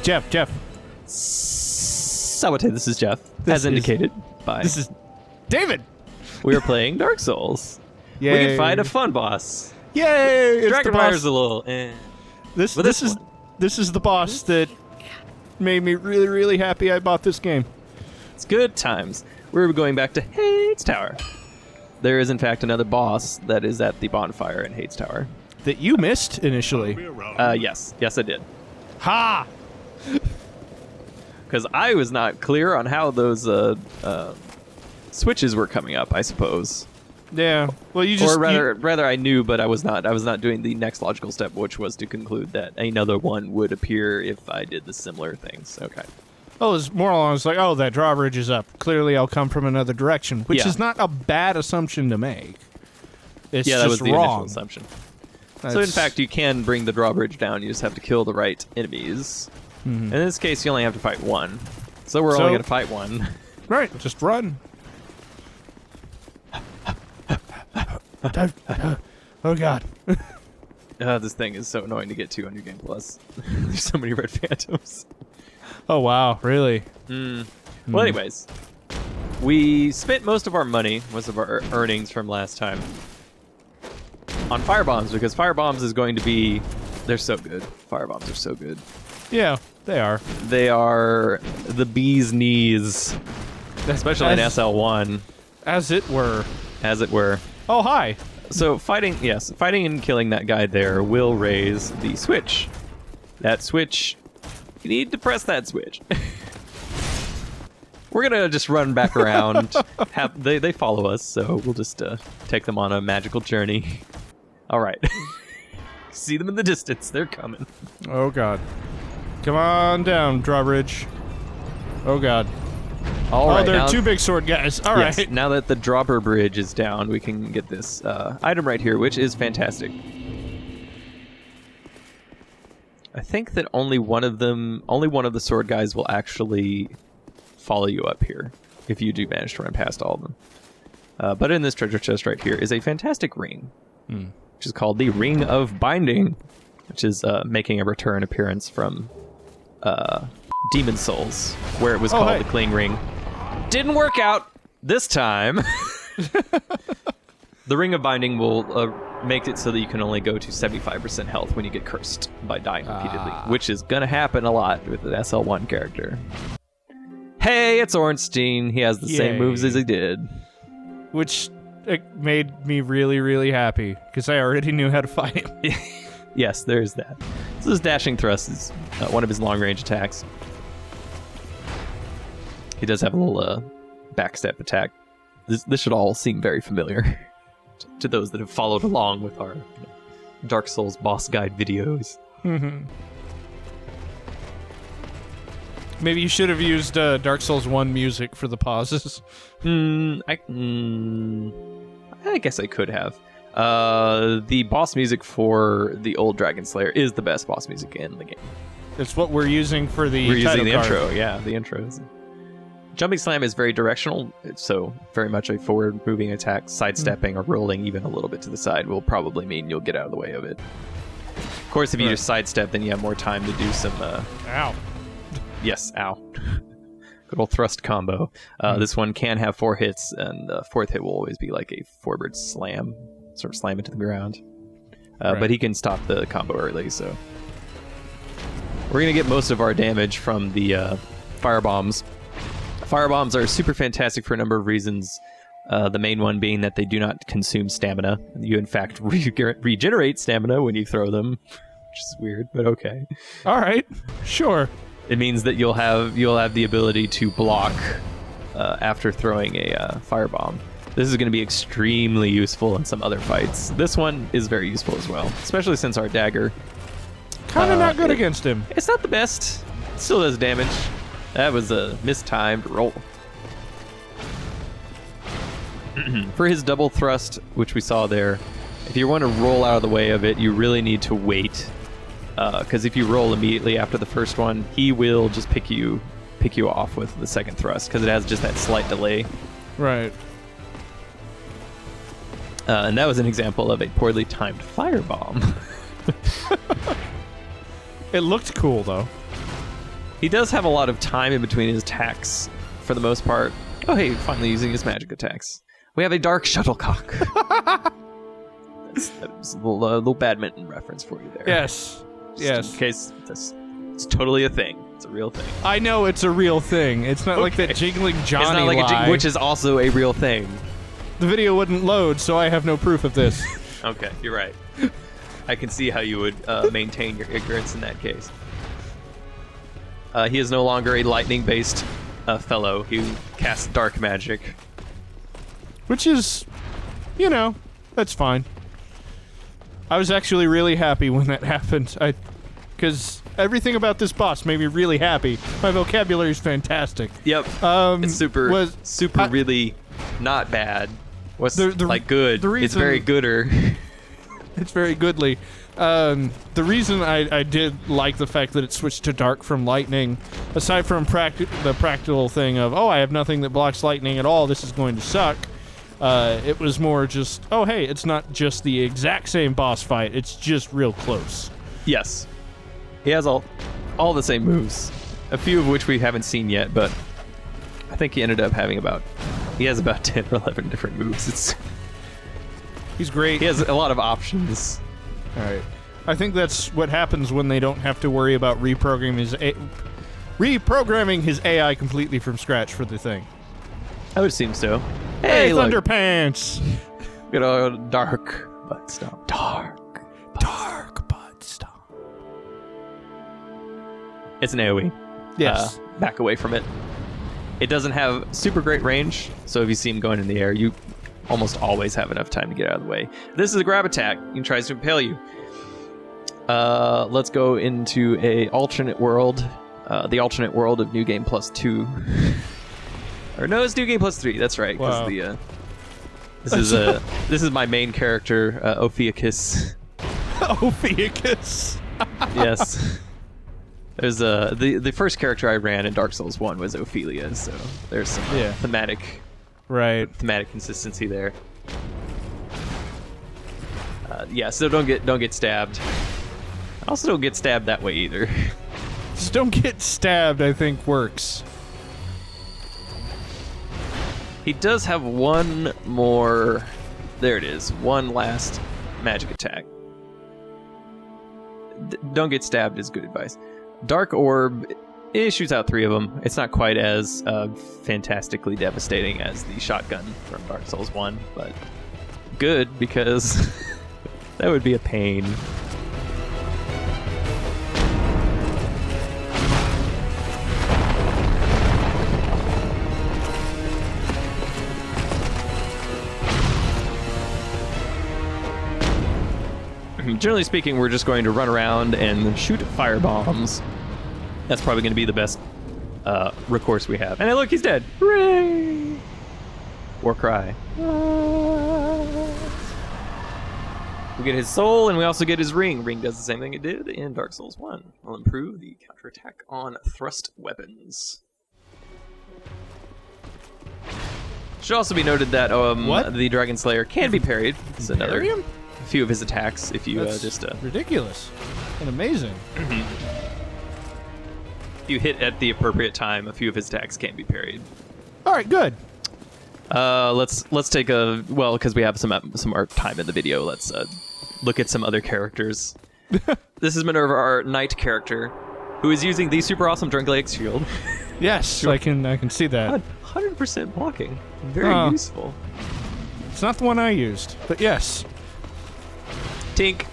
Jeff. Sabotage, this is Jeff, as indicated by... This is David! We are playing Dark Souls. Yay. We can fight a fun boss. Yay! Dragonfire's a little This is the boss that made me really, really happy I bought this game. It's good times. We're going back to Heide's Tower. There is, in fact, another boss that is at the bonfire in Heide's Tower. That you missed initially. Yes. Yes, I did. Ha! Because I was not clear on how those switches were coming up, I suppose. Yeah. Well, you just... Or rather, I knew, but I was not doing the next logical step, which was to conclude that another one would appear if I did the similar things. Okay. Oh, it's more along, it's like, oh, that drawbridge is up. Clearly I'll come from another direction, which is not a bad assumption to make. It's that just was the wrong. initial assumption. So, in fact, you can bring the drawbridge down. You just have to kill the right enemies. In this case, you only have to fight one. So we're only going to fight one. Right, just run. Oh, God. This thing is so annoying to get to on your Game Plus. There's so many red phantoms. Oh, wow, really? Well, anyways, we spent most of our money, most of our earnings from last time, on firebombs, because firebombs is going to be... They're so good. Firebombs are so good. Yeah, they are. They are the bee's knees, especially in SL1. As it were. As it were. Oh, hi. So fighting and killing that guy there will raise the switch. That switch, you need to press that switch. We're gonna just run back around. They follow us, so we'll just take them on a magical journey. All right. See them in the distance. They're coming. Oh, God. Come on down, drawbridge. Oh, God. All right. Oh, there are two big sword guys. All right. Now that the drawbridge is down, we can get this item right here, which is fantastic. I think that only one of the sword guys will actually follow you up here if you do manage to run past all of them. But in this treasure chest right here is a fantastic ring, which is called the Ring of Binding, which is making a return appearance from Demon Souls, where it was called the Cling Ring. Didn't work out this time. The Ring of Binding will make it so that you can only go to 75% health when you get cursed by dying repeatedly, which is going to happen a lot with an SL1 character. Hey, it's Ornstein. He has the same moves as he did. Which made me really, really happy, because I already knew how to fight him. Yes, there's that. So this dashing thrust is one of his long-range attacks. He does have a little backstep attack. This should all seem very familiar to those that have followed along with our Dark Souls boss guide videos. Maybe you should have used Dark Souls 1 music for the pauses. I guess I could have. The boss music for the Old Dragonslayer is the best boss music in the game. It's what we're using for the We're using the card. intro, yeah, the intros. Jumping Slam is very directional, so very much a forward-moving attack. Sidestepping or rolling even a little bit to the side will probably mean you'll get out of the way of it. Of course, if you just sidestep, then you have more time to do some... Ow. Yes, ow. Good old thrust combo. This one can have 4 hits, and the 4th hit will always be like a forward slam, sort of slam into the ground. But he can stop the combo early, so... We're going to get most of our damage from the firebombs. Firebombs are super fantastic for a number of reasons. The main one being that they do not consume stamina. You, in fact, regenerate stamina when you throw them, which is weird, but okay. All right, sure. It means that you'll have the ability to block after throwing a firebomb. This is going to be extremely useful in some other fights. This one is very useful as well, especially since our dagger... Kind of not good against him. It's not the best. It still does damage. That was a mistimed roll. For his double thrust, which we saw there, if you want to roll out of the way of it, you really need to wait. Because if you roll immediately after the first one, he will just pick you pick you off with the second thrust because it has just that slight delay. Right. And that was an example of a poorly timed firebomb. It looked cool, though. He does have a lot of time in between his attacks, for the most part. Oh, hey, finally using his magic attacks. We have a dark shuttlecock. that's a little badminton reference for you there. Yes. Just in case it's totally a thing. It's a real thing. I know it's a real thing. It's not like that jiggling Johnny it's not like lie. which is also a real thing. The video wouldn't load, so I have no proof of this. Okay, you're right. I can see how you would maintain your ignorance in that case. He is no longer a lightning-based fellow. He casts dark magic. Which is, you know, that's fine. I was actually really happy when that happened. Because everything about this boss made me really happy. My vocabulary is fantastic. Yep. It's super, really not bad. What's like good? It's very gooder. It's very goodly. The reason I did like the fact that it switched to dark from lightning, aside from the practical thing of, oh, I have nothing that blocks lightning at all, this is going to suck, it was more just, oh, hey, it's not just the exact same boss fight, it's just real close. Yes. He has all the same moves, a few of which we haven't seen yet, but I think he ended up having he has about 10 or 11 different moves. He's great. He has a lot of options. All right. I think that's what happens when they don't have to worry about reprogramming his AI completely from scratch for the thing. I would assume so. Hey, Thunderpants! Good old dark butt stomp. Dark butt stomp. It's an AoE. Yes. Back away from it. It doesn't have super great range, so if you see him going in the air, you almost always have enough time to get out of the way. This is a grab attack. He tries to impale you. Let's go into a alternate world. The alternate world of New Game Plus 2. Or no, it's New Game Plus 3. That's right. Wow. This is my main character, Ophiuchus. Ophiuchus. Yes. There's the first character I ran in Dark Souls 1 was Ophelia, so there's some thematic consistency there. So don't get stabbed. Also don't get stabbed that way either. Just don't get stabbed, I think works. He does have one more. There it is. One last magic attack. Don't get stabbed is good advice. Dark Orb, it shoots out 3 of them. It's not quite as fantastically devastating as the shotgun from Dark Souls 1, but good because that would be a pain. Generally speaking, we're just going to run around and shoot firebombs. That's probably going to be the best recourse we have. And look, he's dead. Hooray! War cry. We get his soul, and we also get his ring. Ring does the same thing it did in Dark Souls 1. We'll improve the counterattack on thrust weapons. Should also be noted that the Dragonslayer can be parried. This is another few of his attacks if you just ridiculous and amazing. If you hit at the appropriate time, a few of his attacks can be parried. All right, good. Let's take because we have some more time in the video. Let's look at some other characters. This is Minerva, our knight character, who is using the super awesome Drunglaic shield. Yes, I can see that. 100% blocking, very useful. It's not the one I used, but yes. Tink.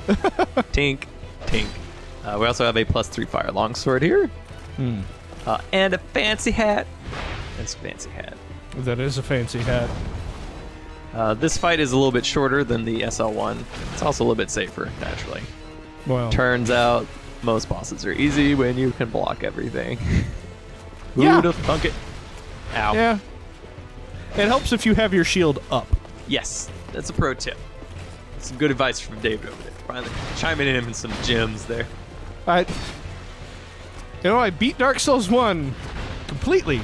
Tink. Tink. We also have a +3 fire longsword here. And a fancy hat. That's a fancy hat. That is a fancy hat. This fight is a little bit shorter than the SL1. It's also a little bit safer, naturally. Well, turns out most bosses are easy when you can block everything. Yeah. Who'd have thunk it? Ow. Yeah. It helps if you have your shield up. Yes, that's a pro tip. Some good advice from David over there. Finally chiming in with some gems there. I beat Dark Souls 1 completely.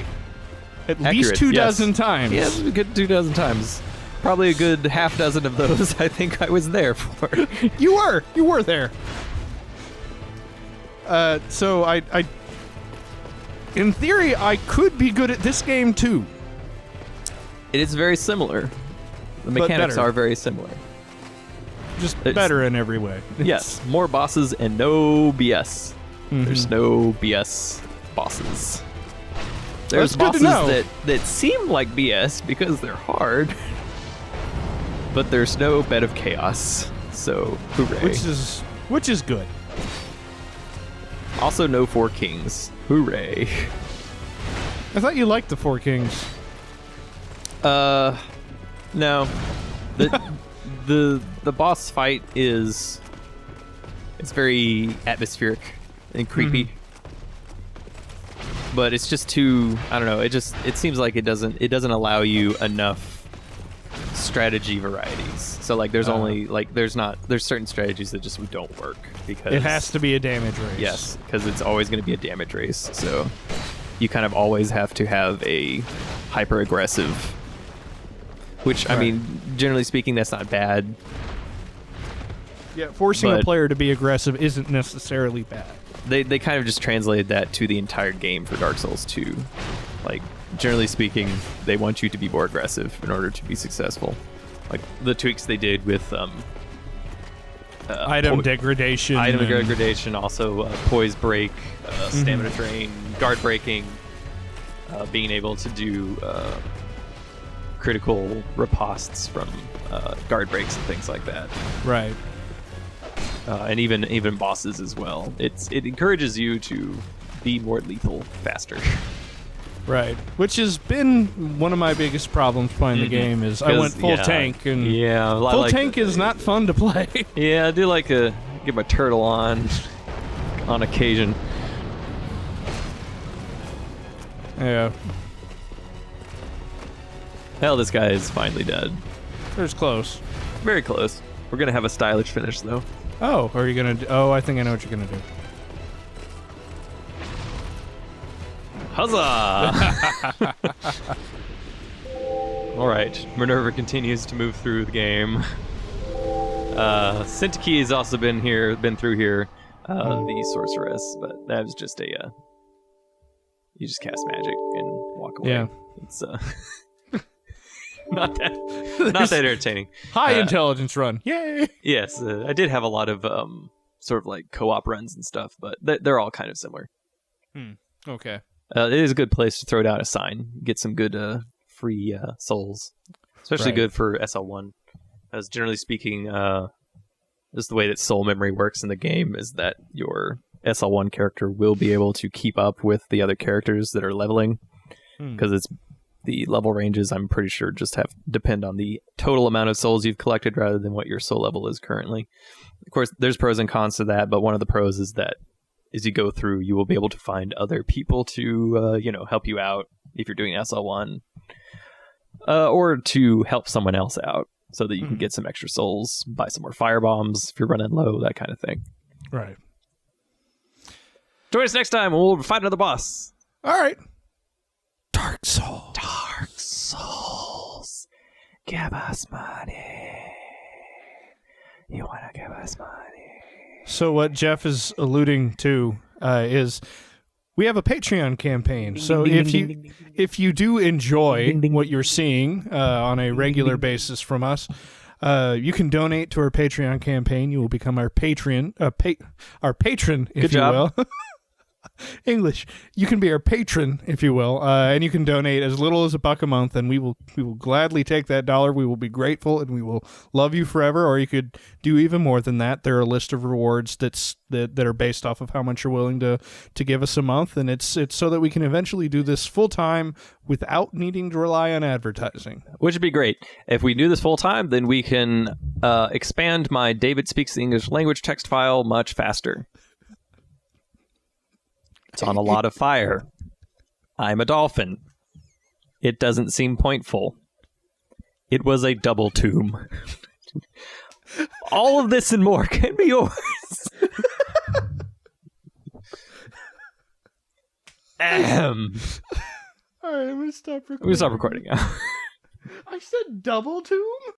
At Accurate, least 2 yes. dozen times. Yeah, a good 2 dozen times. Probably a good half dozen of those I think I was there for. You were there. So I in theory, I could be good at this game too. It is very similar. The mechanics better. are very similar. Just better in every way. Yes, more bosses and no BS. Mhm. There's no BS bosses. There's That's good to bosses know. that seem like BS because they're hard, but there's no bed of chaos. So hooray! Which is good. Also, no 4 kings. Hooray! I thought you liked the 4 Kings. No. The boss fight it's very atmospheric and creepy. But it's just too, I don't know, it seems like it doesn't allow you enough strategy varieties. So like there's only like there's certain strategies that just don't work because It has to be a damage race. Yes, because it's always going to be a damage race. So you kind of always have to have a hyper aggressive, which I mean, generally speaking, that's not bad. Yeah, forcing a player to be aggressive isn't necessarily bad. They kind of just translated that to the entire game for Dark Souls 2. Like, generally speaking, they want you to be more aggressive in order to be successful. Like the tweaks they did with item degradation. Item degradation, also poise break, stamina drain, guard breaking, being able to do critical ripostes from guard breaks and things like that. Right. And even bosses as well. It encourages you to be more lethal faster. Right. Which has been one of my biggest problems playing the game is I went full tank and full tank is not fun to play. Yeah, I do like to get my turtle on occasion. Yeah. Hell, this guy is finally dead. There's close. Very close. We're gonna have a stylish finish though. Oh, are you gonna do? Oh, I think I know what you're gonna do. Huzzah! Alright, Minerva continues to move through the game. Syntiki has also been through here. The sorceress, but that was just you just cast magic and walk away. Yeah. It's not that entertaining. High intelligence run. Yay! Yes, I did have a lot of sort of like co-op runs and stuff, but they're all kind of similar. Okay. It is a good place to throw down a sign, get some good free souls, especially good for SL1. As generally speaking, just the way that soul memory works in the game is that your SL1 character will be able to keep up with the other characters that are leveling, because it's the level ranges, I'm pretty sure, just depend on the total amount of souls you've collected rather than what your soul level is currently. Of course, there's pros and cons to that, but one of the pros is that as you go through, you will be able to find other people to, help you out if you're doing SL1, or to help someone else out so that you can get some extra souls, buy some more firebombs if you're running low, that kind of thing. Right. Join us next time and we'll fight another boss. All right. Dark Souls. Dark Souls. Give us money. You want to give us money? So what Jeff is alluding to is we have a Patreon campaign. So if you do enjoy what you're seeing on a regular basis from us, you can donate to our Patreon campaign. You will become our patron, our patron, if you will. English. You can be our patron, if you will, and you can donate as little as $1 a month, and we will gladly take that dollar. We will be grateful, and we will love you forever. Or you could do even more than that. There are a list of rewards that are based off of how much you're willing to give us a month, and it's so that we can eventually do this full time without needing to rely on advertising. Which would be great. If we do this full time, then we can expand my David Speaks the English Language text file much faster. It's on a lot of fire. I'm a dolphin. It doesn't seem pointful. It was a double tomb. All of this and more can be yours. Ahem. All right, I'm gonna stop recording. I'm gonna stop recording now. I said double tomb?